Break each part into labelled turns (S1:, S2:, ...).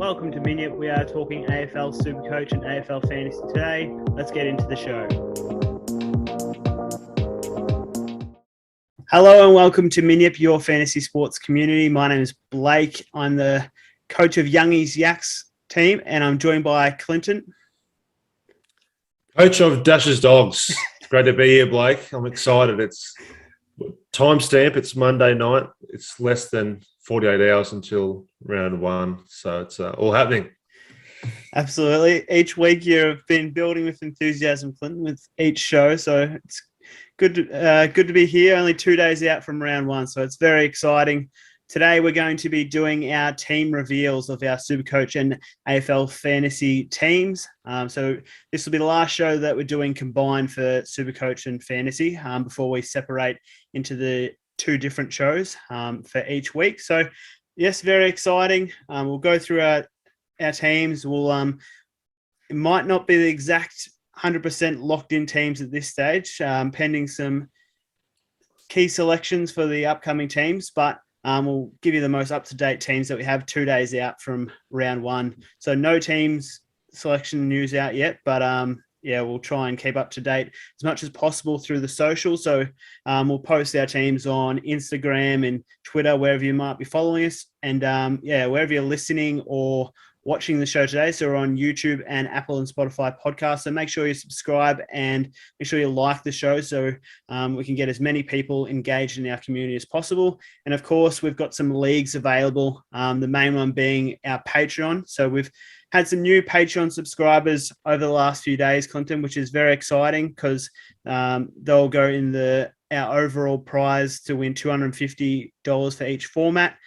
S1: Welcome to Midfield. We are talking AFL Supercoach and AFL Fantasy today. Let's get into the show. Hello and welcome to Midfield, your fantasy sports community. My name is Blake. I'm the coach of Youngies Yaks team, and I'm joined by Clinton.
S2: Coach of Dash's Dogs. It's great to be here, Blake. I'm excited. It's timestamp. It's Monday night. It's less than 48 hours until round one. So it's all happening.
S1: Absolutely. Each week you've been building with enthusiasm, Clinton, with each show. So it's good to be here. Only 2 days out from round one. So it's very exciting. Today we're going to be doing our team reveals of our Supercoach and AFL Fantasy teams. So this will be the last show that we're doing combined for Supercoach and Fantasy before we separate into the two different shows for each week. So yes, very exciting. We'll go through our teams. We'll it might not be the exact 100% locked in teams at this stage, pending some key selections for the upcoming teams, but we'll give you the most up-to-date teams that we have 2 days out from round one. So no teams selection news out yet, but we'll try and keep up to date as much as possible through the social. So we'll post our teams on Instagram and Twitter, wherever you might be following us. And wherever you're listening or watching the show today. So we're on YouTube and Apple and Spotify podcasts. So make sure you subscribe and make sure you like the show so we can get as many people engaged in our community as possible. And of course, we've got some leagues available, the main one being our Patreon. So we've had some new Patreon subscribers over the last few days, Clinton, which is very exciting because they'll go in our overall prize to win $250 for each format.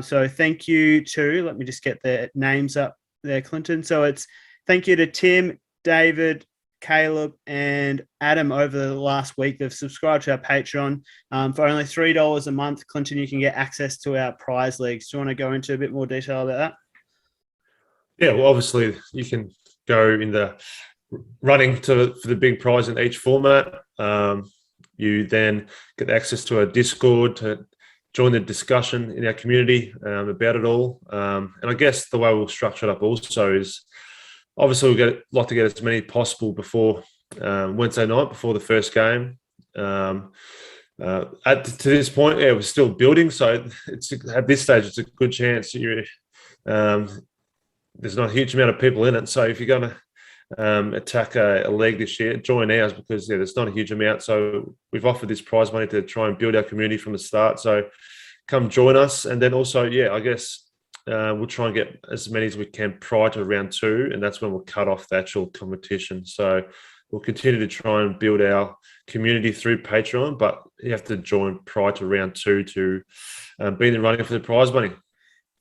S1: So thank you to, let me just get the names up there, Clinton. So it's thank you to Tim, David, Caleb, and Adam over the last week. They've subscribed to our Patreon. For only $3 a month, Clinton, you can get access to our prize leagues. Do you want to go into a bit more detail about that?
S2: Yeah, well, obviously you can go in the running for the big prize in each format. You then get access to our Discord to join the discussion in our community about it all. And I guess the way we'll structure it up also is obviously we'll like to get as many possible before Wednesday night, before the first game. To this point, we're still building. So it's at this stage, it's a good chance there's not a huge amount of people in it. So if you're going to attack a league this year, join ours because there's not a huge amount. So we've offered this prize money to try and build our community from the start. So come join us. And then also, I guess we'll try and get as many as we can prior to round two. And that's when we'll cut off the actual competition. So we'll continue to try and build our community through Patreon, but you have to join prior to round two to be in the running for the prize money.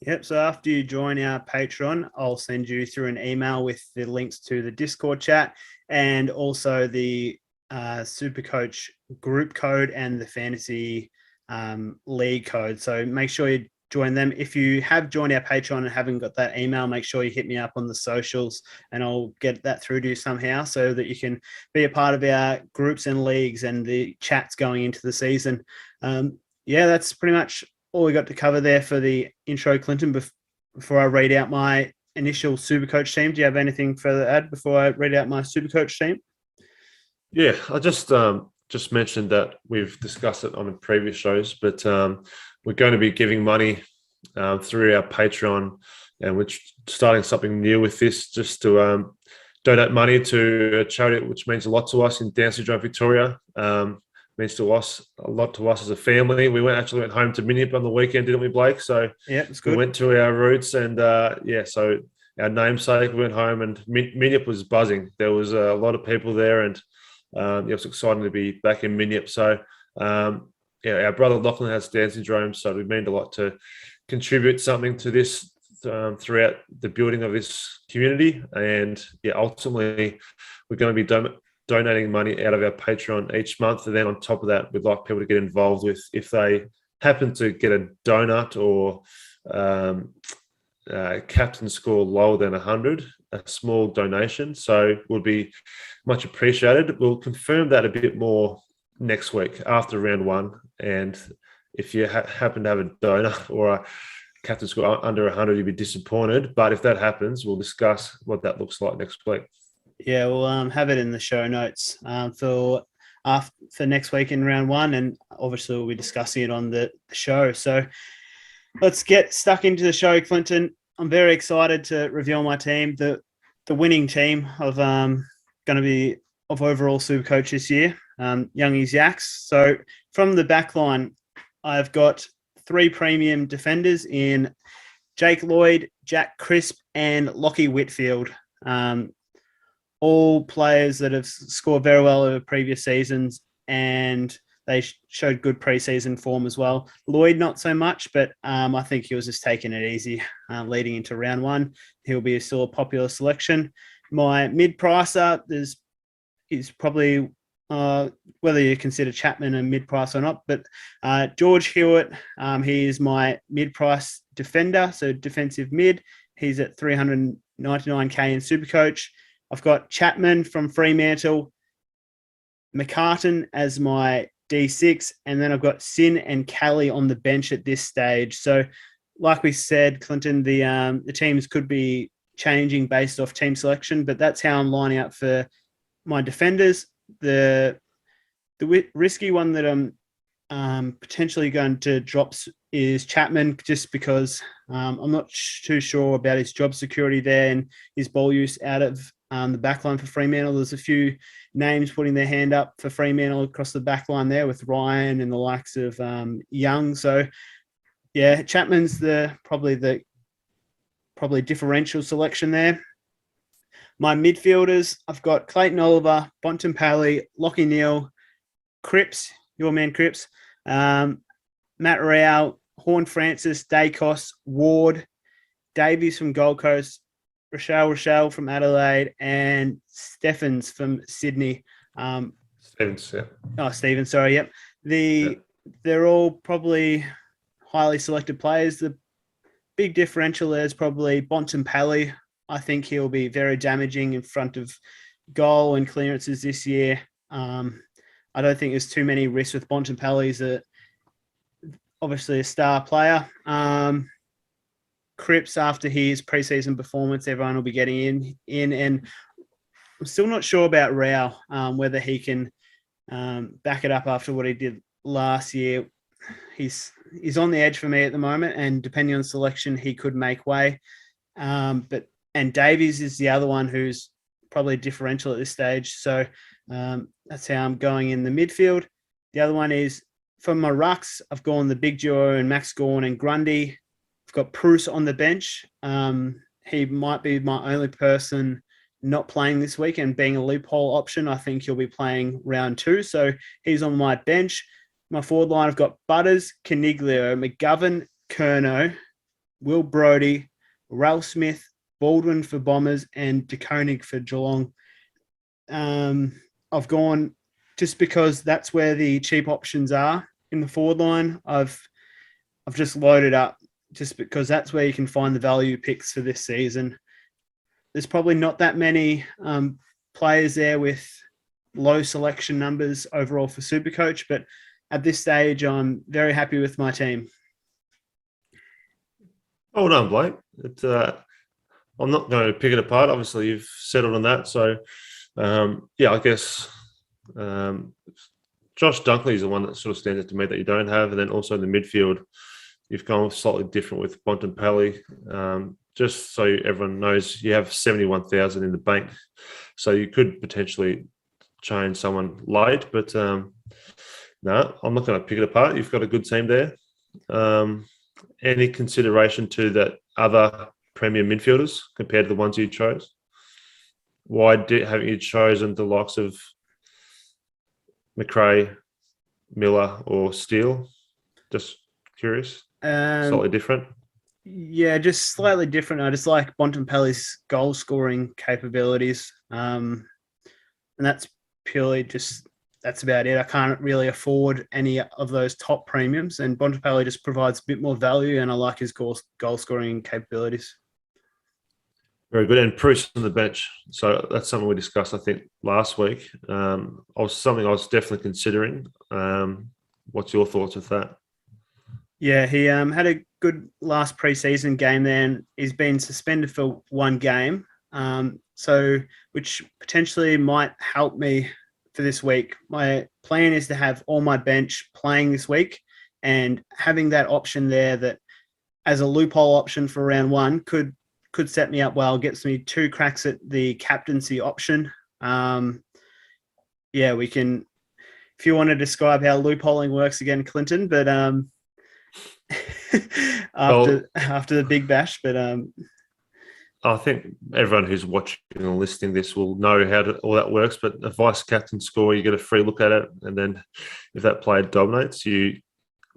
S1: Yep. So after you join our Patreon, I'll send you through an email with the links to the Discord chat and also the Supercoach group code and the fantasy league code. So make sure you join them. If you have joined our Patreon and haven't got that email, make sure you hit me up on the socials and I'll get that through to you somehow so that you can be a part of our groups and leagues and the chats going into the season. That's pretty much all we got to cover there for the intro, Clinton. Before I read out my initial Supercoach team, do you have anything further to add before I read out my Supercoach team?
S2: Yeah, I just mentioned that we've discussed it on the previous shows, but we're going to be giving money through our Patreon, and we're starting something new with this, just to donate money to a charity, which means a lot to us in Down Syndrome Victoria. Means a lot to us as a family. We actually went home to Midfield on the weekend, didn't we, Blake? So
S1: yeah, it's good.
S2: We went to our roots, and so our namesake, we went home, and Midfield was buzzing. There was a lot of people there, and it was exciting to be back in Midfield. So our brother Lachlan has Down syndrome, so it meant a lot to contribute something to this throughout the building of this community. And ultimately, we're going to be donating money out of our Patreon each month. And then on top of that, we'd like people to get involved with, if they happen to get a donut or captain score lower than 100, a small donation. So would be much appreciated. We'll confirm that a bit more next week after round one. And if you happen to have a donut or a captain score under 100, you'd be disappointed. But if that happens, we'll discuss what that looks like next week.
S1: Yeah, we'll have it in the show notes for next week in round 1, and obviously we'll be discussing it on the show. So let's get stuck into the show, Clinton. I'm very excited to reveal my team, the winning team of going to be of overall Supercoach this year, Youngies Yaks. So from the back line, I've got 3 premium defenders in Jake Lloyd, Jack Crisp, and Lockie Whitfield. All players that have scored very well over previous seasons, and they showed good preseason form as well. Lloyd, not so much, but I think he was just taking it easy leading into round 1. He'll be still a popular selection. My mid-pricer is probably, whether you consider Chapman a mid-price or not, but George Hewitt, he is my mid-price defender, so defensive mid. He's at 399k in Supercoach. I've got Chapman from Fremantle, McCartan as my D6, and then I've got Sin and Kelly on the bench at this stage. So like we said, Clinton, the teams could be changing based off team selection, but that's how I'm lining up for my defenders. The risky one that I'm potentially going to drop is Chapman, just because I'm not too sure about his job security there and his ball use out of the backline for Fremantle. There's a few names putting their hand up for Fremantle across the backline there with Ryan and the likes of Young. So yeah, Chapman's probably differential selection there. My midfielders, I've got Clayton Oliver, Bontempelli, Lockie Neal, Cripps, your man Cripps, Matt Rao, Horn Francis, Dacos, Ward, Davies from Gold Coast, Rochelle from Adelaide, and Stephens from Sydney.
S2: Stevens, yeah.
S1: Oh, Stevens, sorry, yep. They're all probably highly selected players. The big differential there is probably Bontempelli. I think he'll be very damaging in front of goal and clearances this year. I don't think there's too many risks with Bontempelli. He's obviously a star player. Cripps, after his preseason performance, everyone will be getting in, and I'm still not sure about Rao, whether he can back it up after what he did last year. He's on the edge for me at the moment, and depending on selection, he could make way. And Davies is the other one who's probably differential at this stage. So that's how I'm going in the midfield. The other one is, for my rucks, I've gone the big duo and Max Gawn and Grundy. I've got Bruce on the bench. He might be my only person not playing this week, and being a loophole option, I think he'll be playing round 2. So he's on my bench. My forward line, I've got Butters, Caniglio, McGovern, Curnow, Will Brodie, Ralph Smith, Baldwin for Bombers, and De Koning for Geelong. I've gone just because that's where the cheap options are in the forward line. I've just loaded up just because that's where you can find the value picks for this season. There's probably not that many players there with low selection numbers overall for Supercoach, but at this stage, I'm very happy with my team.
S2: Well done, Blake. I'm not going to pick it apart. Obviously, you've settled on that. So, I guess Josh Dunkley is the one that sort of stands out to me that you don't have. And then also in the midfield, you've gone slightly different with Bontempelli. Just so everyone knows, you have 71,000 in the bank. So you could potentially change someone late. But no, I'm not going to pick it apart. You've got a good team there. Any consideration to that other premium midfielders compared to the ones you chose? Why haven't you chosen the likes of McRae, Miller, or Steele? Just curious. Slightly different.
S1: Yeah, just slightly different. I just like Bontempelli's goal scoring capabilities, and that's purely that's about it. I can't really afford any of those top premiums, and Bontempelli just provides a bit more value, and I like his goal scoring capabilities.
S2: Very good. And Bruce on the bench. So that's something we discussed, I think, last week. Something I was definitely considering. What's your thoughts with that?
S1: Yeah, he had a good last preseason game then. He's been suspended for one game, so which potentially might help me for this week. My plan is to have all my bench playing this week, and having that option there that as a loophole option for round one could set me up well. Gets me 2 cracks at the captaincy option. We can, if you want to describe how loopholing works again, Clinton, but after the big bash, but
S2: I think everyone who's watching or listening this will know how all that works. But a vice captain score, you get a free look at it, and then if that player dominates, you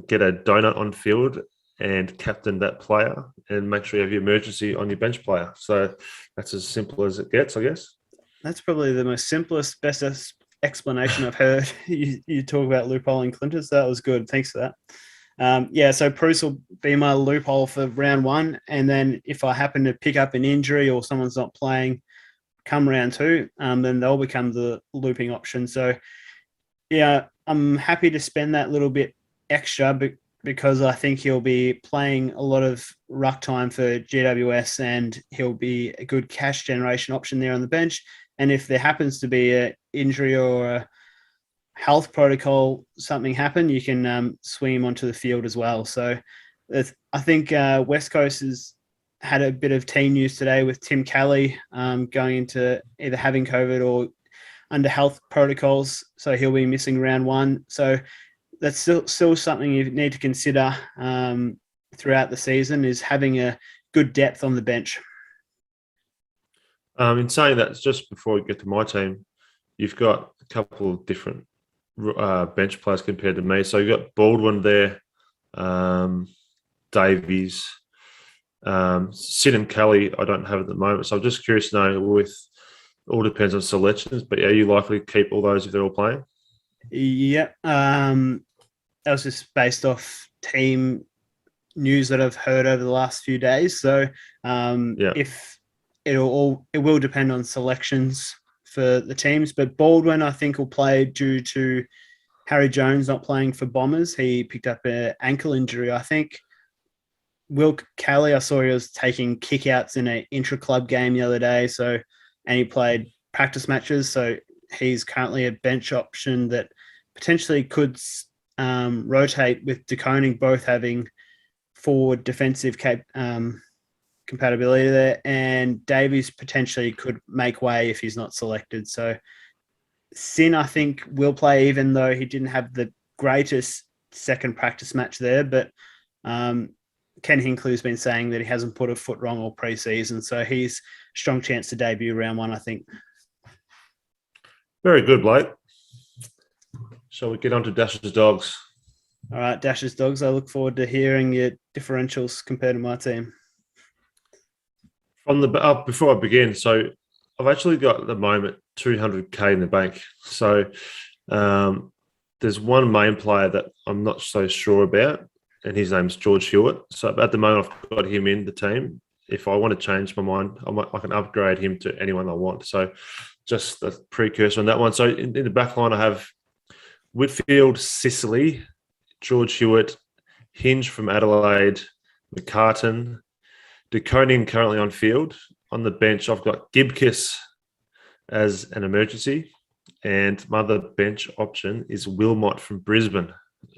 S2: get a donut on field and captain that player, and make sure you have your emergency on your bench player. So that's as simple as it gets, I guess.
S1: That's probably the most simplest, bestest explanation I've heard. You talk about loopholing, Clinton, so that was good. Thanks for that. So Bruce will be my loophole for round one. And then if I happen to pick up an injury or someone's not playing come round two, then they'll become the looping option. So, I'm happy to spend that little bit extra because I think he'll be playing a lot of ruck time for GWS, and he'll be a good cash generation option there on the bench. And if there happens to be an injury or a health protocol, something happen, you can swing him onto the field as well. So I think West Coast has had a bit of team news today with Tim Kelly going into either having COVID or under health protocols. So he'll be missing round one. So that's still something you need to consider throughout the season, is having a good depth on the bench.
S2: In saying that, just before we get to my team, you've got a couple of different bench players compared to me. So you've got Baldwin there, Davies, Sid and Kelly I don't have at the moment. So I'm just curious to know, all depends on selections, but are you likely to keep all those if they're all playing?
S1: Yeah. That was just based off team news that I've heard over the last few days. So if it will depend on selections for the teams, but Baldwin I think will play due to Harry Jones not playing for Bombers. He picked up an ankle injury, I think. Will Kelly, I saw he was taking kickouts in an intra-club game the other day, and he played practice matches, so he's currently a bench option that potentially could rotate with De Koning, both having forward defensive compatibility there, and Davies potentially could make way if he's not selected. So Sin, I think, will play, even though he didn't have the greatest second practice match there, but Ken Hinckley's been saying that he hasn't put a foot wrong all pre-season, so he's a strong chance to debut round one, I think.
S2: Very good, Blake. Shall we get on to Dash's Dogs?
S1: All right, Dash's Dogs, I look forward to hearing your differentials compared to my team.
S2: Before I begin, so I've actually got at the moment 200k in the bank. So there's one main player that I'm not so sure about, and his name's George Hewitt. So at the moment, I've got him in the team. If I want to change my mind, I can upgrade him to anyone I want. So just a precursor on that one. So in the back line, I have Whitfield, Sicily, George Hewitt, Hinge from Adelaide, McCartan, De Koning currently on field. On the bench, I've got Gibkiss as an emergency, and my other bench option is Wilmot from Brisbane,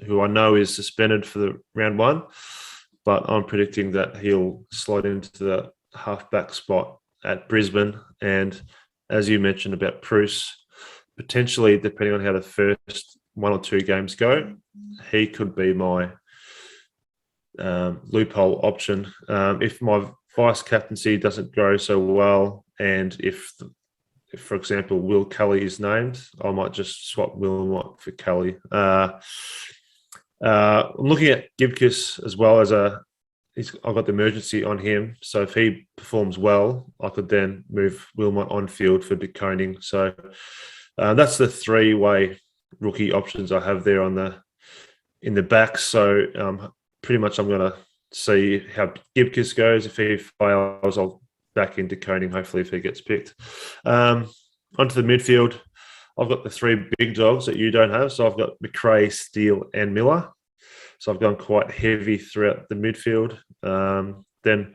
S2: who I know is suspended for the round one, but I'm predicting that he'll slide into the halfback spot at Brisbane. And as you mentioned about Bruce, potentially, depending on how the first 1 or 2 games go, he could be my loophole option. If my vice captaincy doesn't go so well, and if for example Will Kelly is named, I might just swap Wilmot for Kelly. I'm looking at Gibkiss as well as I've got the emergency on him. So if he performs well, I could then move Wilmot on field for De Koning. So that's the 3-way rookie options I have there in the back. So pretty much I'm going to see how Gibkiss goes. If he fails, I'll back into Koning, hopefully, if he gets picked. Onto the midfield, I've got the 3 big dogs that you don't have. So I've got McRae, Steele, and Miller. So I've gone quite heavy throughout the midfield. Then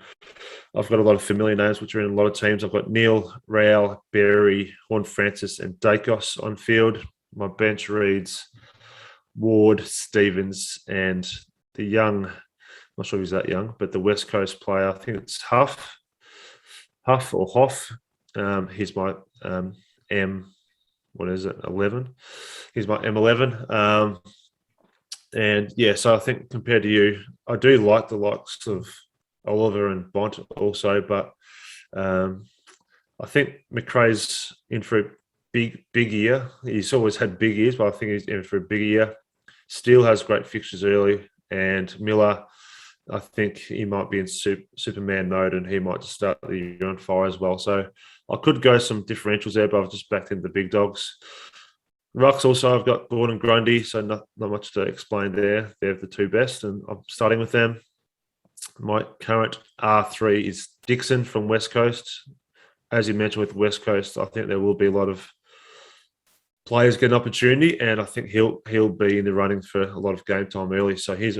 S2: I've got a lot of familiar names, which are in a lot of teams. I've got Neil, Rael, Berry, Horn-Francis, and Dacos on field. My bench reads Ward, Stevens, and the young, I'm not sure if he's that young, but the West Coast player, I think it's Huff or Hoff. He's my what is it, 11? He's my M11. And yeah, so I think compared to you, I do like the likes of Oliver and Bont also, but I think McRae's in for a big year. He's always had big years, but I think he's in for a big year. Steele has great fixtures early, and Miller, I think he might be in Superman mode, and he might just start the year on fire as well. So I could go some differentials there, but I've just backed into the big dogs. Rucks also, I've got Gordon Grundy, so not much to explain there. They're the two best, and I'm starting with them. My current R3 is Dixon from West Coast. As you mentioned with West Coast, I think there will be a lot of players get an opportunity, and I think he'll be in the running for a lot of game time early. So he's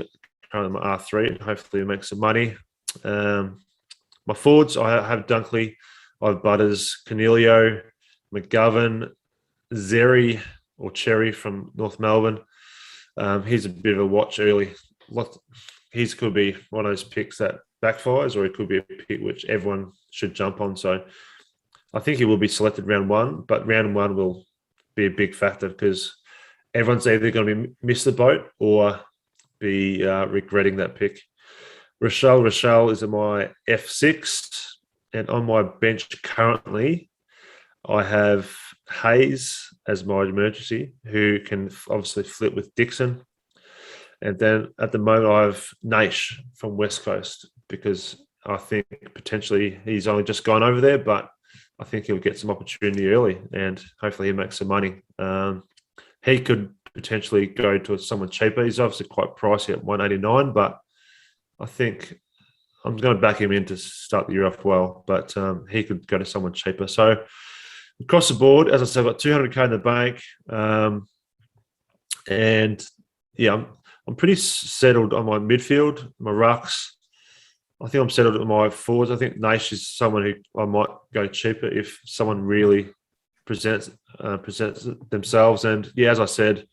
S2: currently my R3, and hopefully he'll make some money. My forwards, I have Dunkley, I have Butters, Cornelio, McGovern, Zeri or Cherry from North Melbourne. He's a bit of a watch early. He could be one of those picks that backfires, or it could be a pick which everyone should jump on. So I think he will be selected round one, but round one will be a big factor because everyone's either going to miss the boat or be regretting that pick. Rochelle is my F6, and on my bench currently, I have Hayes as my emergency, who can obviously flip with Dixon. And then at the moment, I have Naish from West Coast because I think potentially he's only just gone over there, but I think he'll get some opportunity early and hopefully he'll make some money. He could potentially go to someone cheaper. He's obviously quite pricey at 189, but I think I'm going to back him in to start the year off well, but he could go to someone cheaper. So across the board, as I said, I've got 200K in the bank. And yeah, I'm pretty settled on my midfield, my rucks. I think I'm settled on my forwards. I think Naish is someone who I might go cheaper if someone really presents themselves. And yeah, as I said,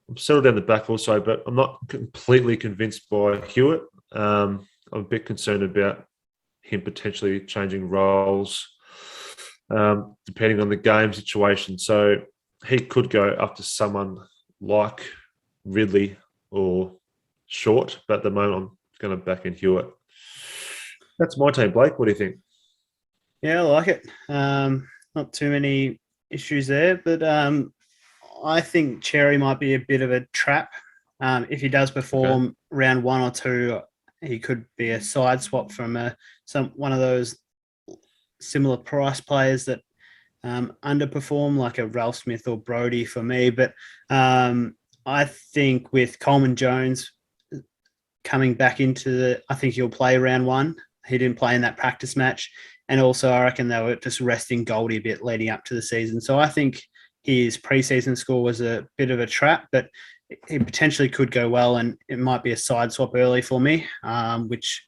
S2: I'm settled down the back also, but I'm not completely convinced by Hewitt. I'm a bit concerned about him potentially changing roles depending on the game situation. So he could go up to someone like Ridley or Short, but at the moment I'm going to back in Hewitt. That's my team, Blake. What do you think?
S1: Yeah, I like it. Not too many issues there, but I think Cherry might be a bit of a trap. If he does perform round one or two, he could be a side swap from one of those similar price players that underperform, like a Ralph Smith or Brody for me. But I think with Coleman Jones coming back I think he'll play round one. He didn't play in that practice match. And also I reckon they were just resting Goldie a bit leading up to the season. So I think his preseason score was a bit of a trap, but he potentially could go well, and it might be a side swap early for me, which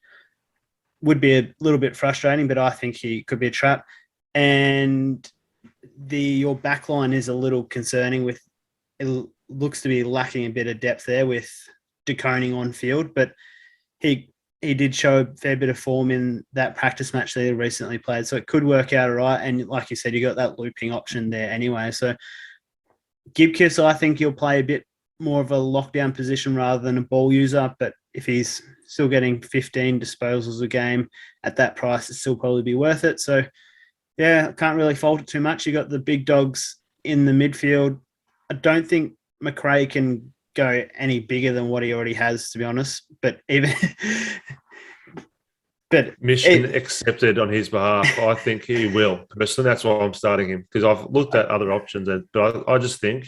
S1: would be a little bit frustrating, but I think he could be a trap. And your backline is a little concerning it looks to be lacking a bit of depth there with De Koning on field, but he did show a fair bit of form in that practice match that he recently played, so it could work out all right. And like you said, you got that looping option there anyway. So Gibkiss, I think he'll play a bit more of a lockdown position rather than a ball user, but if he's still getting 15 disposals a game at that price, it'd still probably be worth it. So yeah, I can't really fault it too much. You got the big dogs in the midfield. I don't think McRae can go any bigger than what he already has, to be honest. But
S2: Mission accepted on his behalf. I think he will. Personally, that's why I'm starting him, because I've looked at other options, but I just think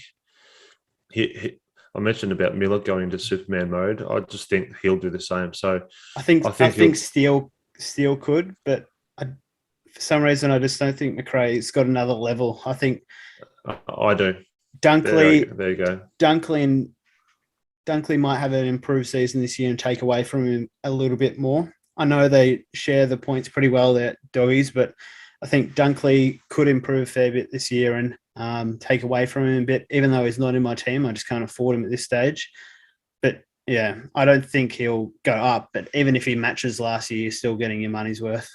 S2: I mentioned about Miller going into Superman mode. I just think he'll do the same. So
S1: I think Steele could, but for some reason I just don't think McRae's got another level. I think
S2: I do.
S1: Dunkley.
S2: There you go.
S1: Dunkley and Dunkley might have an improved season this year and take away from him a little bit more. I know they share the points pretty well there at Doggies, but I think Dunkley could improve a fair bit this year and take away from him a bit, even though he's not in my team. I just can't afford him at this stage. But yeah, I don't think he'll go up, but even if he matches last year, you're still getting your money's worth.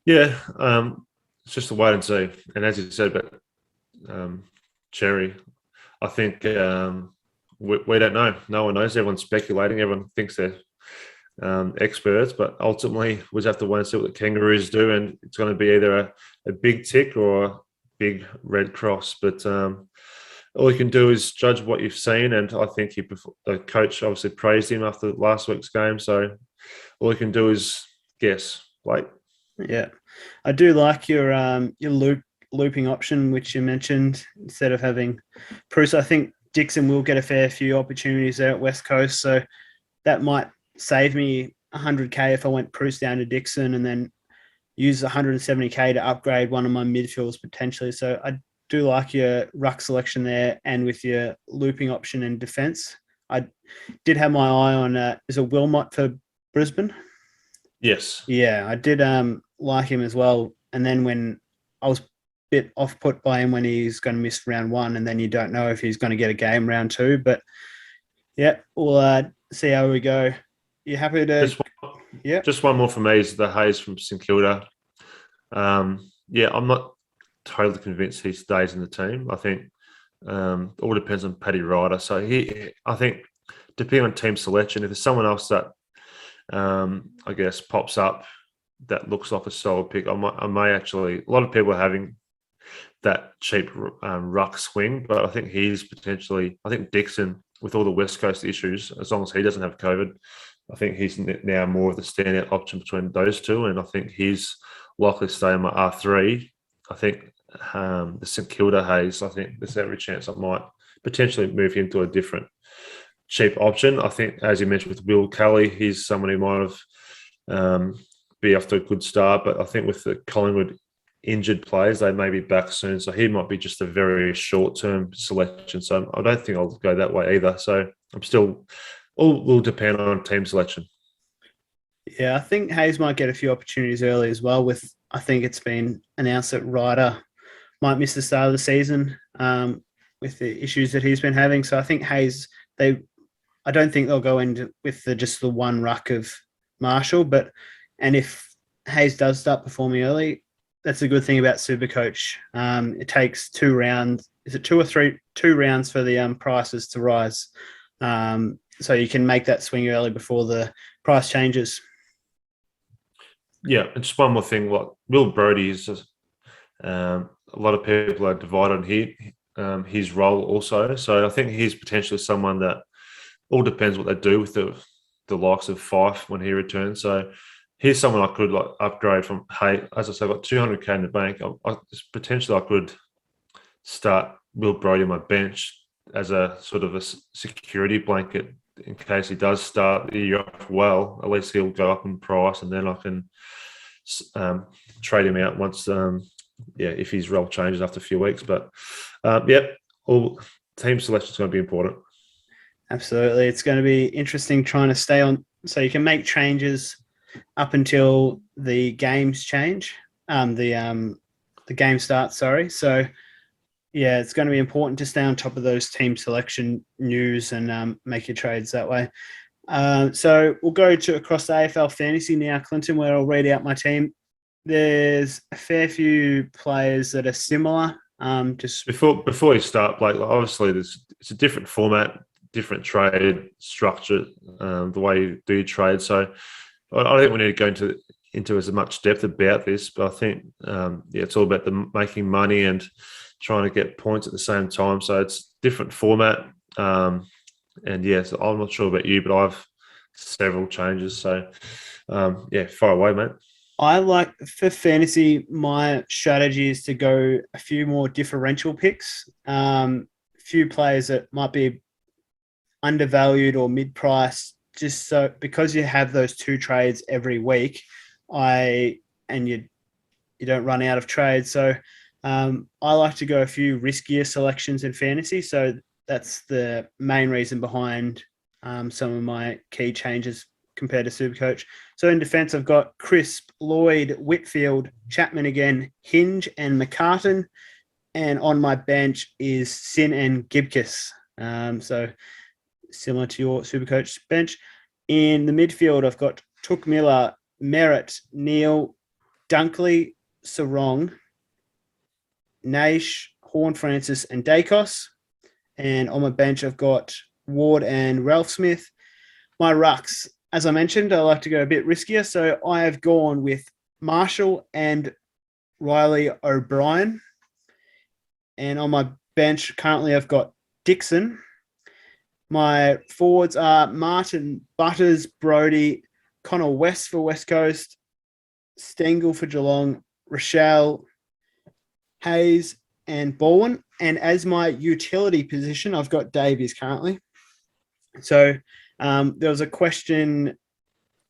S2: Yeah, it's just a wait and see. And as you said, but Cherry, I think we don't know. No one knows. Everyone's speculating. Everyone thinks they're experts, but ultimately we just have to wait and see what the Kangaroos do, and it's going to be either a big tick or a big red cross. But all you can do is judge what you've seen, and I think the coach obviously praised him after last week's game, so all you can do is guess. Blake?
S1: Yeah, I do like your looping option, which you mentioned, instead of having Bruce. I think Dixon will get a fair few opportunities there at West Coast, so that might save me 100K if I went Bruce down to Dixon and then use 170K to upgrade one of my midfields potentially. So I do like your ruck selection there, and with your looping option and defence. I did have my eye on is it Wilmot for Brisbane?
S2: Yes.
S1: Yeah, I did like him as well. And then when I was a bit off put by him when he's going to miss round 1, and then you don't know if he's going to get a game round 2. But yeah, we'll see how we go. You happy to?
S2: Just one more for me is the Hayes from St Kilda. Yeah, I'm not totally convinced he stays in the team. I think all depends on Paddy Ryder. So I think depending on team selection, if there's someone else that I guess pops up that looks like a solid pick, I may actually. A lot of people are having that cheap ruck swing, but I think he's potentially. I think Dixon, with all the West Coast issues, as long as he doesn't have COVID, I think he's now more of the standout option between those two, and I think he's likely to stay in my R3. I think the St Kilda Hayes, I think there's every chance I might potentially move him to a different cheap option. I think, as you mentioned with Will Kelly, he's someone who might have be off to a good start, but I think with the Collingwood injured players, they may be back soon, so he might be just a very short-term selection. So I don't think I'll go that way either. So I'm still, all will depend on team selection.
S1: Yeah, I think Hayes might get a few opportunities early as well. I think it's been announced that Ryder might miss the start of the season with the issues that he's been having. So I think Hayes, I don't think they'll go into with just the one ruck of Marshall, and if Hayes does start performing early, that's a good thing about Supercoach. It takes 2 rounds. Is it 2 or 3? 2 rounds for the prices to rise. So you can make that swing early before the price changes.
S2: Yeah, and just one more thing. What Will Brodie is, a lot of people are divided on his role also. So I think he's potentially someone that all depends what they do with the likes of Fife when he returns. So he's someone I could upgrade from. Hey, as I said, I've got 200K in the bank. Potentially I could start Will Brodie on my bench as a sort of a security blanket in case he does start the year off well. At least he'll go up in price, and then I can trade him out once, if his role changes after a few weeks. But all team selection is going to be important.
S1: Absolutely, it's going to be interesting trying to stay on. So you can make changes up until the games change. The game starts. Sorry. So. Yeah, it's going to be important to stay on top of those team selection news and make your trades that way. So we'll go across the AFL Fantasy now, Clinton, where I'll read out my team. There's a fair few players that are similar. Just
S2: before you start, Blake, obviously it's a different format, different trade structure, the way you do trade. So I don't think we need to go into as much depth about this, but I think it's all about making money and trying to get points at the same time. So it's different format. And yes, I'm not sure about you, but I've several changes. So fire away, mate.
S1: I like, for fantasy, my strategy is to go a few more differential picks. Few players that might be undervalued or mid-priced, just so because you have those 2 trades every week, you don't run out of trades. So I like to go a few riskier selections in fantasy. So that's the main reason behind some of my key changes compared to Supercoach. So in defence, I've got Crisp, Lloyd, Whitfield, Chapman again, Hinge, and McCartan. And on my bench is Sin and Gibkiss. So similar to your Supercoach bench. In the midfield, I've got Took Miller, Merritt, Neil, Dunkley, Sarong, Naish, Horn Francis, and Dacos. And on my bench, I've got Ward and Ralph Smith. My rucks, as I mentioned, I like to go a bit riskier. So I have gone with Marshall and Riley O'Brien. And on my bench, currently I've got Dixon. My forwards are Martin, Butters, Brody, Connor West for West Coast, Stengel for Geelong, Rochelle, Hayes, and Bowen. And as my utility position, I've got Davies currently. So there was a question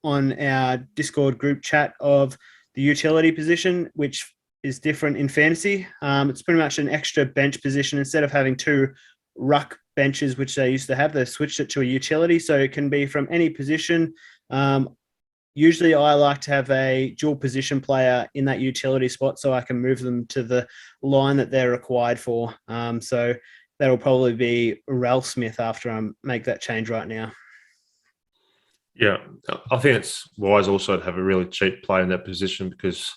S1: on our Discord group chat of the utility position, which is different in fantasy. It's pretty much an extra bench position. Instead of having two ruck benches, which they used to have, they switched it to a utility. So it can be from any position. Usually I like to have a dual position player in that utility spot so I can move them to the line that they're required for. So that'll probably be Ralph Smith after I make that change right now.
S2: Yeah, I think it's wise also to have a really cheap player in that position because,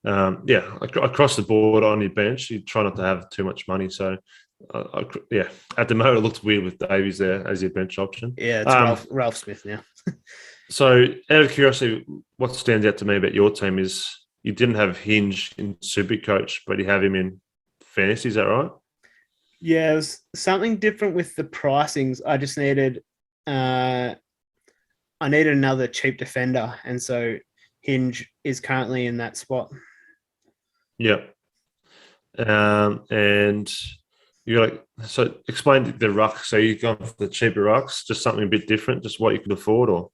S2: across the board on your bench, you try not to have too much money. So, at the moment, it looks weird with Davies there as your bench option.
S1: Yeah, it's Ralph Smith now.
S2: So, out of curiosity, what stands out to me about your team is you didn't have Hinge in Supercoach, but you have him in fantasy. Is that right?
S1: Yeah, it was something different with the pricings. I just needed another cheap defender, and so Hinge is currently in that spot.
S2: Yeah. And so explain the ruck. So you've gone for the cheaper rucks, just something a bit different, just what you could afford, or?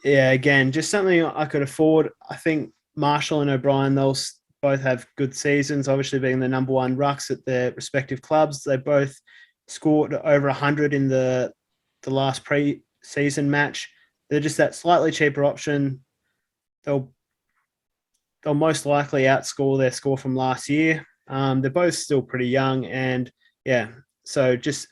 S1: Yeah, again, just something I could afford. I think Marshall and O'Brien, they'll both have good seasons, obviously being the number one rucks at their respective clubs. They both scored over 100 in the last pre-season match. They're just that slightly cheaper option. They'll most likely outscore their score from last year. They're both still pretty young, and so just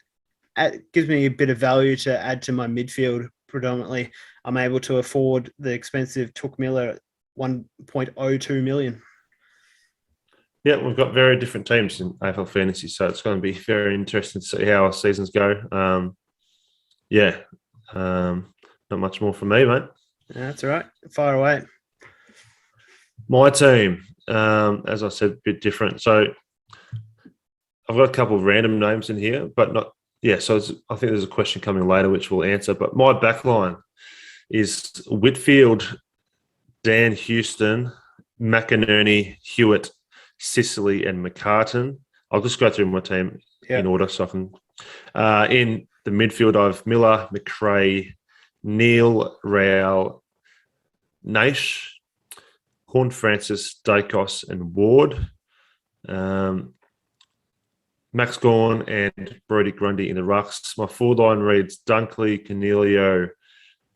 S1: gives me a bit of value to add to my midfield. Predominantly, I'm able to afford the expensive Took Miller at 1.02 million.
S2: Yeah, we've got very different teams in AFL Fantasy, so it's going to be very interesting to see how our seasons go. Not much more from me, mate.
S1: That's all right. Fire away.
S2: My team, as I said, a bit different. So I've got a couple of random names in here, but not. Yeah, so I think there's a question coming later which we'll answer. But my backline is Whitfield, Dan Houston, McInerney, Hewitt, Sicily, and McCartan. I'll just go through my team in order so I can. In the midfield, I have Miller, McRae, Neil, Rao, Naish, Horn Francis, Dacos, and Ward. Max Gorn and Brody Grundy in the rucks. My forward line reads Dunkley, Cornelio,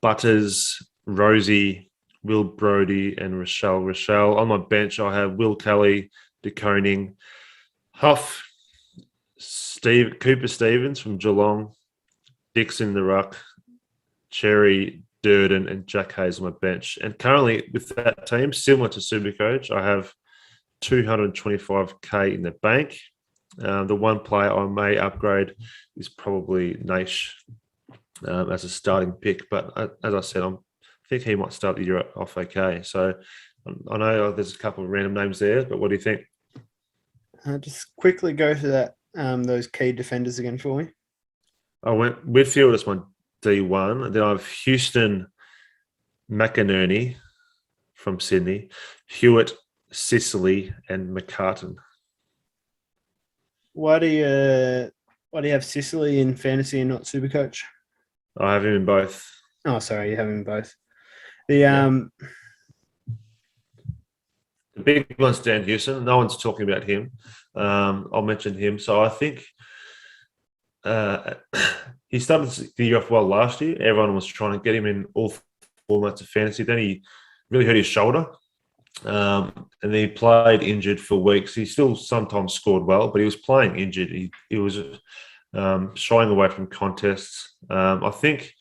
S2: Butters, Rosie, Will Brody, and Rochelle. On my bench, I have Will Kelly, De Koning, Huff, Cooper Stevens from Geelong, Dixon in the ruck, Cherry, Durden, and Jack Hayes on my bench. And currently with that team, similar to Supercoach, I have 225K in the bank. The one player I may upgrade is probably Naish as a starting pick. But as I said, I think he might start the year off okay. So I know there's a couple of random names there, but what do you think?
S1: Just quickly go to that those key defenders again for me.
S2: I went Whitfield as my D1. And then I have Houston, McInerney from Sydney, Hewitt, Sicily, and McCartan.
S1: Why do you have Sicily in fantasy and not Supercoach?
S2: I have him in both.
S1: Oh, sorry, you have him in both. The
S2: big one's Dan Houston. No one's talking about him. I'll mention him. So I think uh, he started the year off well last year. Everyone was trying to get him in all formats of fantasy. Then he really hurt his shoulder. And he played injured for weeks. He still sometimes scored well, but he was playing injured. He was shying away from contests. I think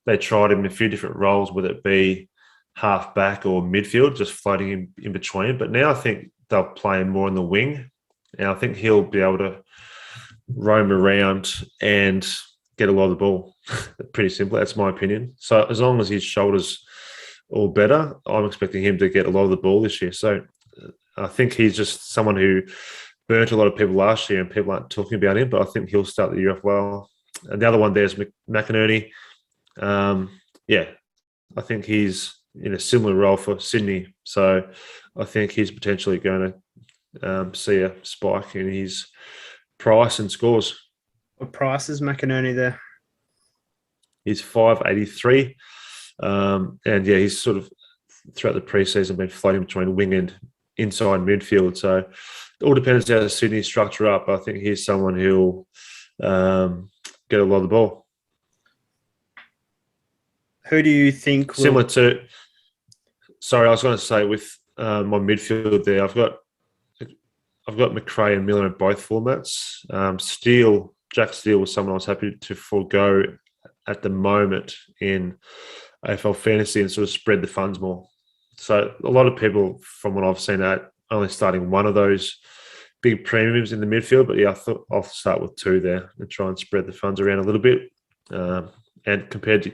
S2: they tried him in a few different roles, whether it be half back or midfield, just floating him in between. But now I think they'll play him more on the wing. And I think he'll be able to roam around and get a lot of the ball. Pretty simple. That's my opinion. So as long as his shoulders all better, I'm expecting him to get a lot of the ball this year. So I think he's just someone who burnt a lot of people last year and people aren't talking about him, but I think he'll start the year off well. And the other one there's McInerney. I think he's in a similar role for Sydney. So I think he's potentially going to see a spike in his price and scores.
S1: What price is McInerney there?
S2: He's 583. He's sort of throughout the preseason been floating between wing and inside midfield. So it all depends how Sydney structure up. I think he's someone who'll get a lot of the ball.
S1: Who do you think
S2: similar to? Sorry, I was going to say with my midfield there, I've got McRae and Miller in both formats. Jack Steele was someone I was happy to forego at the moment in AFL Fantasy and sort of spread the funds more. So a lot of people, from what I've seen, are only starting one of those big premiums in the midfield. But I thought I'll start with two there and try and spread the funds around a little bit. And compared to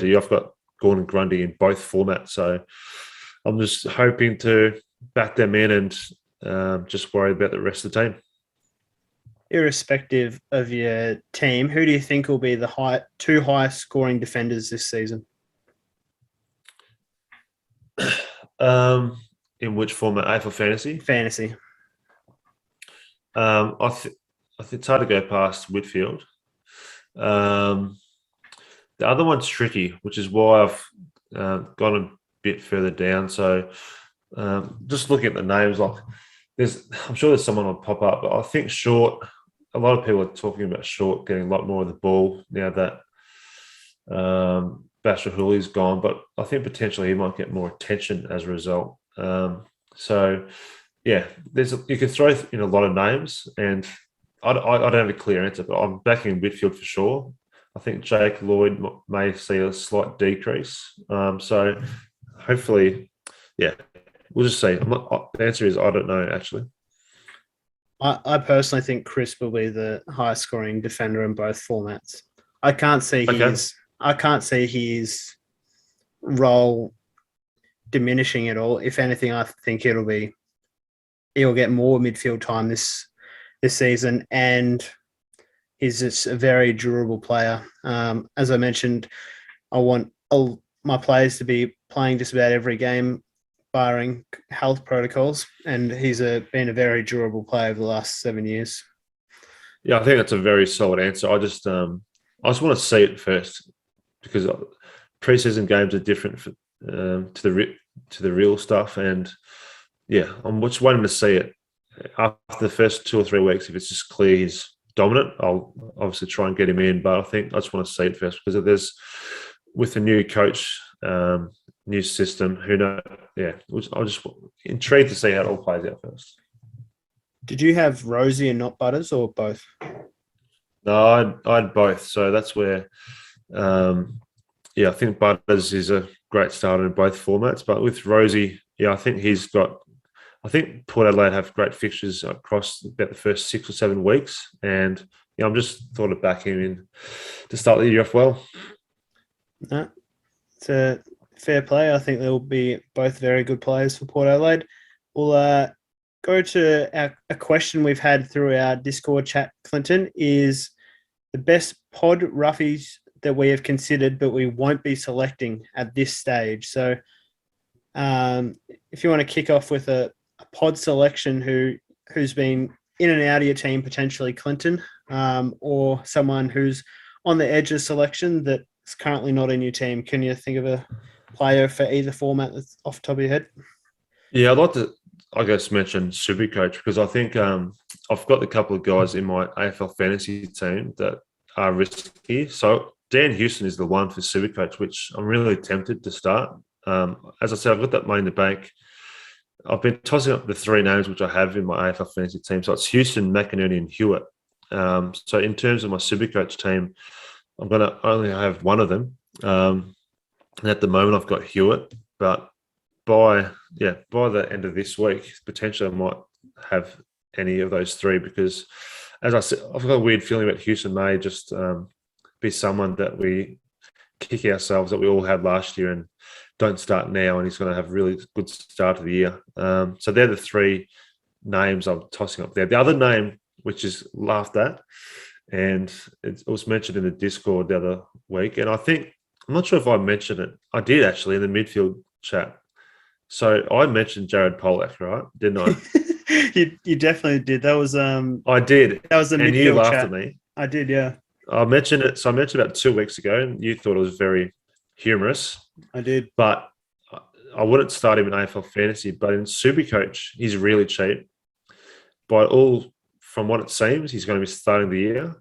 S2: you, I've got Gordon Grundy in both formats. So I'm just hoping to back them in and just worry about the rest of the team.
S1: Irrespective of your team, who do you think will be the two highest scoring defenders this season?
S2: In which format? AFL Fantasy?
S1: Fantasy.
S2: I think it's hard to go past Whitfield. The other one's tricky, which is why I've gone a bit further down. So just looking at the names, I'm sure there's someone will pop up, but I think Short. A lot of people are talking about Short getting a lot more of the ball now that Bashir Hooley's gone, but I think potentially he might get more attention as a result. You can throw in a lot of names, and I don't have a clear answer, but I'm backing Whitfield for sure. I think Jake Lloyd may see a slight decrease. So hopefully, we'll just see. The answer is I don't know, actually.
S1: I personally think Chris will be the highest scoring defender in both formats. I can't see his role diminishing at all. If anything, I think he'll get more midfield time this season, and he's just a very durable player. As I mentioned, I want my players to be playing just about every game, barring health protocols, and he's been a very durable player over the last 7 years.
S2: Yeah, I think that's a very solid answer. I just want to see it first, because preseason games are different to the real stuff, and I'm just waiting to see it. After the first 2 or 3 weeks, if it's just clear he's dominant, I'll obviously try and get him in. But I think I just want to see it first, because with the new coach, new system, who knows? I'm just intrigued to see how it all plays out first.
S1: Did you have Rosie and not Butters, or both?
S2: No, I had both. So that's where, I think Butters is a great starter in both formats. But with Rosie, I think I think Port Adelaide have great fixtures across about the first 6 or 7 weeks. And I'm just thought of backing him in to start the year off well.
S1: No, it's a fair play. I think they'll be both very good players for Port Adelaide. We'll go to a question we've had through our Discord chat, Clinton, is the best pod roughies that we have considered, but we won't be selecting at this stage. So if you want to kick off with a pod selection who's been in and out of your team, potentially Clinton, or someone who's on the edge of selection that's currently not in your team, can you think of a player for either format that's off the top of your head?
S2: Yeah, I'd like to, mention Supercoach, because I think I've got a couple of guys in my AFL fantasy team that are risky. So Dan Houston is the one for Supercoach, which I'm really tempted to start. As I said, I've got that money in the bank. I've been tossing up the three names which I have in my AFL fantasy team. So it's Houston, McInerney, and Hewitt. So in terms of my Supercoach team, I'm going to only have one of them. And at the moment, I've got Hewitt. But by the end of this week, potentially I might have any of those three because, as I said, I've got a weird feeling about Houston may just be someone that we kick ourselves that we all had last year and don't start now, and he's going to have a really good start of the year. So they're the three names I'm tossing up there. The other name, which is laughed at, and it was mentioned in the Discord the other week, and I'm not sure if I mentioned it. I did actually in the midfield chat. So I mentioned Jared Polak, right? Didn't I?
S1: You definitely did. That was
S2: I did.
S1: That was the midfield
S2: and you laughed
S1: chat.
S2: at me.
S1: I did, yeah.
S2: I mentioned it. So I mentioned about 2 weeks ago, and you thought it was very humorous.
S1: I did.
S2: But I wouldn't start him in AFL Fantasy, but in Supercoach, he's really cheap. From what it seems, he's going to be starting the year.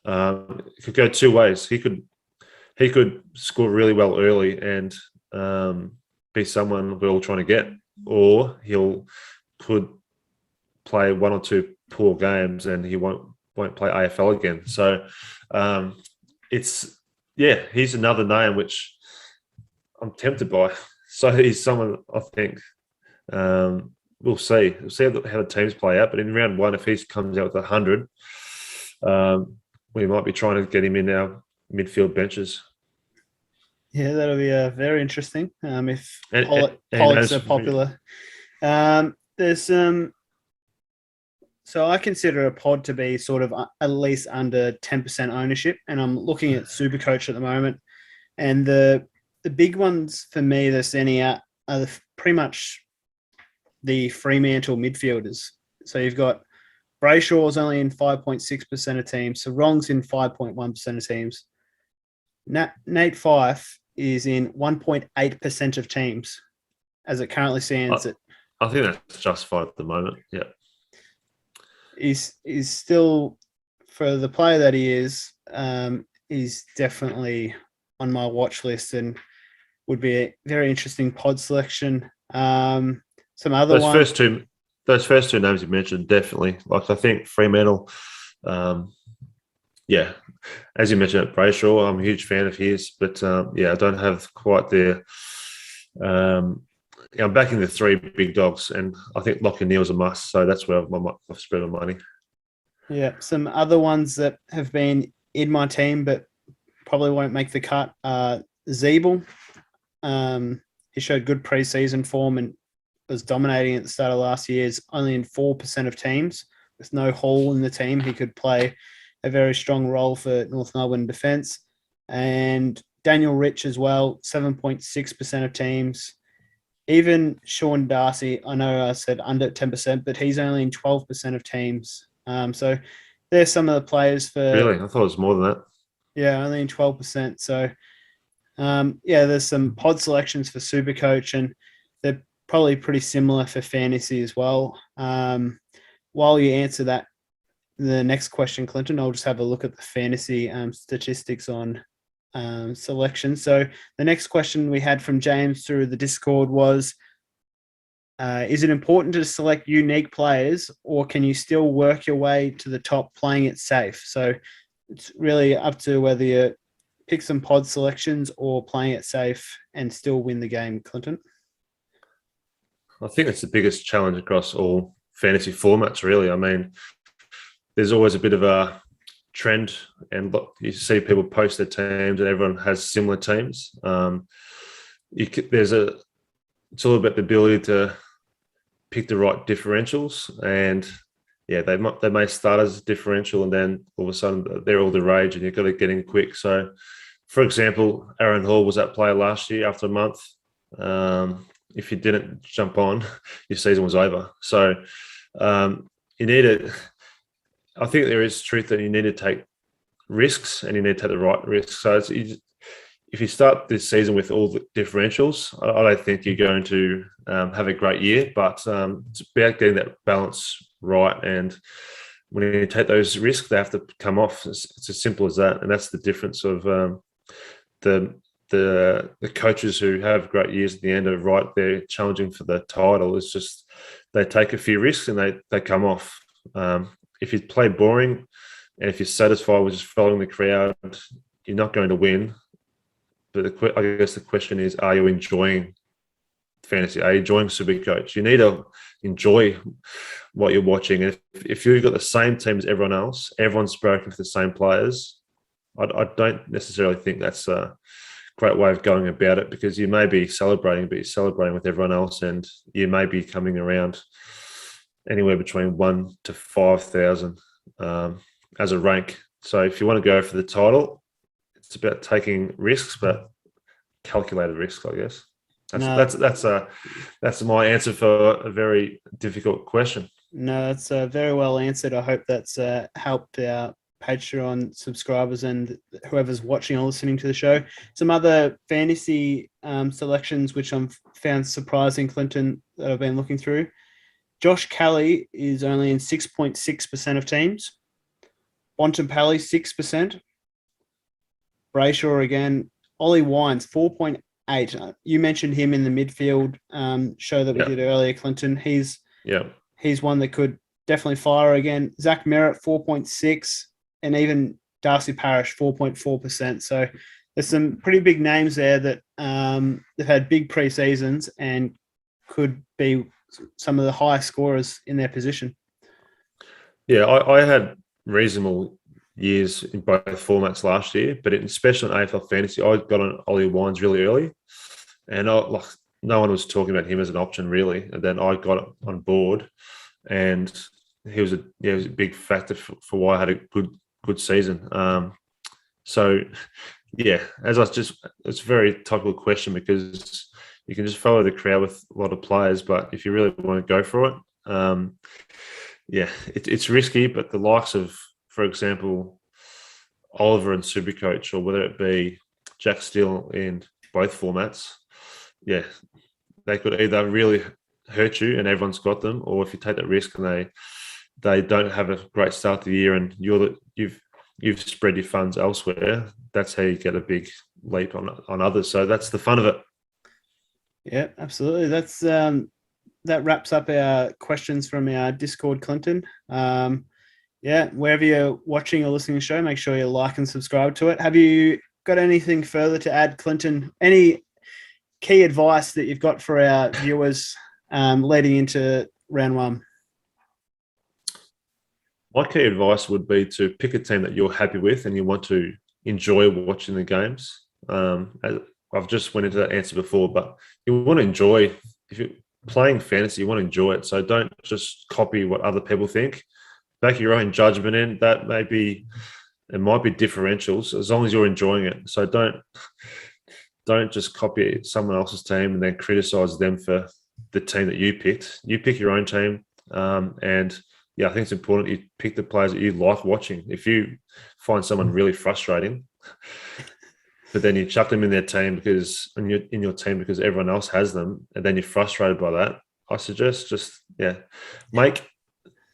S2: It could go two ways. He could score really well early and be someone we're all trying to get, or could play one or two poor games and he won't play AFL again. So he's another name which I'm tempted by. So he's someone I think we'll see. We'll see how the teams play out. But in round one, if he comes out with 100, we might be trying to get him in our midfield benches.
S1: Yeah, that'll be very interesting. If Pollock's are popular. There's so I consider a pod to be sort of at least under 10% ownership, and I'm looking at Supercoach at the moment. And the big ones for me that's standing out are pretty much the Fremantle midfielders. So you've got Brayshaw's only in 5.6% of teams, Sarong's in 5.1% of teams. Nate Fife is in 1.8% of teams as it currently stands.
S2: I think that's justified at the moment, yeah.
S1: He's still, for the player that he is, he's definitely on my watch list and would be a very interesting pod selection. Some other
S2: those first two names you mentioned, definitely. Like I think Fremantle, as you mentioned, Brayshaw, I'm a huge fan of his, but I don't have quite the. I'm backing the three big dogs, and I think Lockie Neal's a must. So that's where I've spread my money. Yeah,
S1: some other ones that have been in my team, but probably won't make the cut. Zeeble, he showed good preseason form and was dominating at the start of last year. Is only in 4% of teams with no hole in the team. He could play a very strong role for North Melbourne defence. And Daniel Rich as well, 7.6% of teams. Even Sean Darcy, I know I said under 10%, but he's only in 12% of teams. So there's some of the players for...
S2: Really? I thought it was more than that.
S1: Yeah, only in 12%. So, there's some pod selections for Supercoach, and they're probably pretty similar for fantasy as well. While you answer the next question, Clinton, I'll just have a look at the fantasy statistics on selection. So the next question we had from James through the Discord was, is it important to select unique players, or can you still work your way to the top playing it safe? So it's really up to whether you pick some pod selections or playing it safe and still win the game, Clinton.
S2: I think that's the biggest challenge across all fantasy formats, really. I mean, there's always a bit of a trend, and look, you see people post their teams and everyone has similar teams. It's all about the ability to pick the right differentials, and they may start as a differential and then all of a sudden they're all the rage and you've got to get in quick. So, for example, Aaron Hall was that player last year after a month. If you didn't jump on, your season was over. So you need to... I think there is truth that you need to take risks and you need to take the right risks. So if you start this season with all the differentials, I don't think you're going to have a great year, but it's about getting that balance right. And when you take those risks, they have to come off. It's as simple as that, and that's the difference of the coaches who have great years at the end are right there challenging for the title. It's just they take a few risks and they come off. If you play boring and if you're satisfied with just following the crowd, you're not going to win. But I guess the question is, are you enjoying fantasy? Are you enjoying Supercoach? You need to enjoy what you're watching. And if you've got the same team as everyone else, everyone's spoken for the same players, I don't necessarily think that's a great way of going about it, because you may be celebrating, but you're celebrating with everyone else, and you may be coming around anywhere between 1 to 5,000 as a rank. So if you want to go for the title, it's about taking risks, but calculated risks, I guess. That's my answer for a very difficult question.
S1: No, that's very well answered. I hope that's helped our Patreon subscribers and whoever's watching or listening to the show. Some other fantasy selections which I've found surprising, Clinton, that I've been looking through. Josh Kelly is only in 6.6% of teams. Bontempelli, 6%. Brayshaw again. Ollie Wines, 4.8. You mentioned him in the midfield show that we did earlier, Clinton. He's one that could definitely fire again. Zach Merritt, 4.6. And even Darcy Parish, 4.4%. So there's some pretty big names there that they've had big pre-seasons and could be some of the highest scorers in their position.
S2: Yeah, I had reasonable years in both formats last year, but especially in AFL Fantasy, I got on Ollie Wines really early, and no one was talking about him as an option really. And then I got on board, and he was a big factor for why I had a good season. So yeah, it's a very topical question, because you can just follow the crowd with a lot of players, but if you really want to go for it, it's risky. But the likes of, for example, Oliver and Supercoach, or whether it be Jack Steele in both formats, they could either really hurt you and everyone's got them, or if you take that risk and they don't have a great start to the year and you've spread your funds elsewhere, that's how you get a big leap on others. So that's the fun of it.
S1: Yeah, absolutely. That's that wraps up our questions from our Discord, Clinton. Wherever you're watching or listening to the show, make sure you like and subscribe to it. Have you got anything further to add, Clinton? Any key advice that you've got for our viewers leading into round one?
S2: My key advice would be to pick a team that you're happy with and you want to enjoy watching the games. I've just went into that answer before, but you want to enjoy. If you're playing fantasy, you want to enjoy it. So don't just copy what other people think. Back your own judgment in. It might be differentials as long as you're enjoying it. So don't just copy someone else's team and then criticize them for the team that you picked. You pick your own team, and I think it's important you pick the players that you like watching. If you find someone really frustrating, but then you chuck them in their team because everyone else has them, and then you're frustrated by that, I suggest make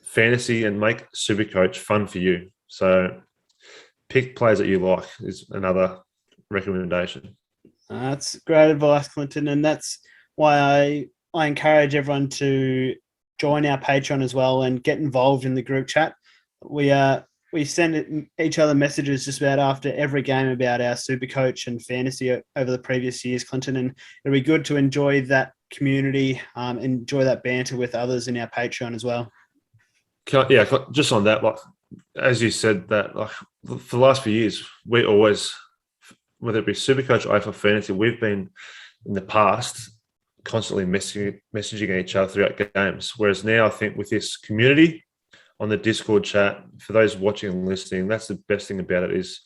S2: fantasy and make Supercoach fun for you. So pick players that you like is another recommendation.
S1: That's great advice, Clinton, and that's why I encourage everyone to join our Patreon as well and get involved in the group chat. We send each other messages just about after every game about our Supercoach and fantasy over the previous years, Clinton, and it'll be good to enjoy that community, enjoy that banter with others in our Patreon as well.
S2: Just on that, like as you said, that like for the last few years, we always, whether it be Supercoach or AFL Fantasy, we've been in the past constantly messaging each other throughout games. Whereas now, I think with this community on the Discord chat, for those watching and listening, that's the best thing about it is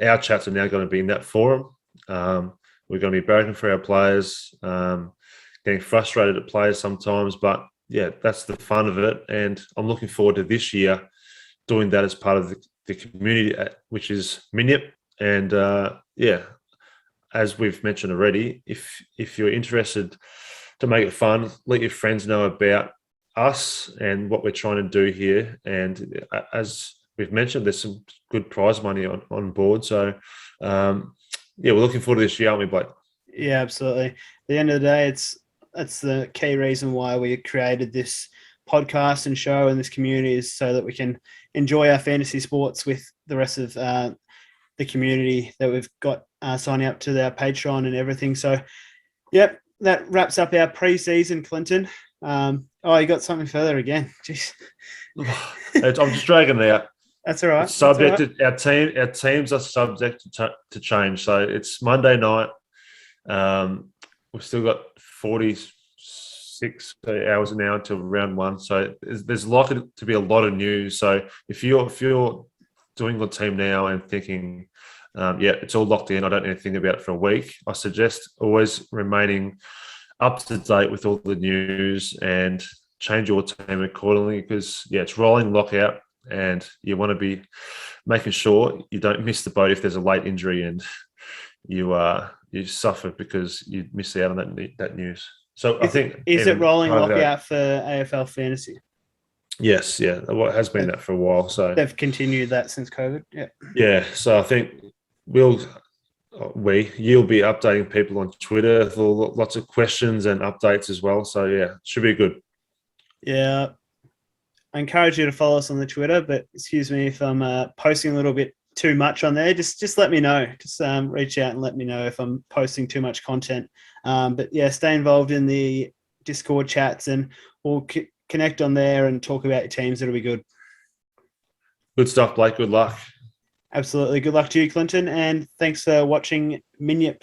S2: our chats are now going to be in that forum. We're going to be barracking for our players, getting frustrated at players sometimes, but that's the fun of it. And I'm looking forward to this year doing that as part of the community, which is Midfield. And as we've mentioned already, if you're interested to make it fun, let your friends know about us and what we're trying to do here. And as we've mentioned, there's some good prize money on board. So, we're looking forward to this year, aren't we, Blake?
S1: Yeah, absolutely. At the end of the day, that's the key reason why we created this podcast and show and this community, is so that we can enjoy our fantasy sports with the rest of the community that we've got signing up to our Patreon and everything. So, yep, that wraps up our pre-season, Clinton. You got something further again. Jeez.
S2: I'm just dragging it out.
S1: That's all right.
S2: It's subject to our teams are subject to change. So it's Monday night. We've still got 46 hours now until round one. So there's likely to be a lot of news. So if you're doing your team now and thinking, it's all locked in, I don't need to think about it for a week, I suggest always remaining up to date with all the news and change your team accordingly, because it's rolling lockout and you want to be making sure you don't miss the boat if there's a late injury and you suffer because you miss out on that news. So I think
S1: it rolling lockout for AFL Fantasy?
S2: Yes, it has been that for a while. So
S1: they've continued that since COVID.
S2: Yeah. So I think you'll be updating people on Twitter for lots of questions and updates as well. So it should be good. Yeah.
S1: I encourage you to follow us on the Twitter, but excuse me if I'm posting a little bit too much on there. Just let me know. Just reach out and let me know if I'm posting too much content. But stay involved in the Discord chats and we'll connect on there and talk about your teams. It'll be good.
S2: Good stuff, Blake. Good luck.
S1: Absolutely. Good luck to you, Clinton. And thanks for watching Minyip.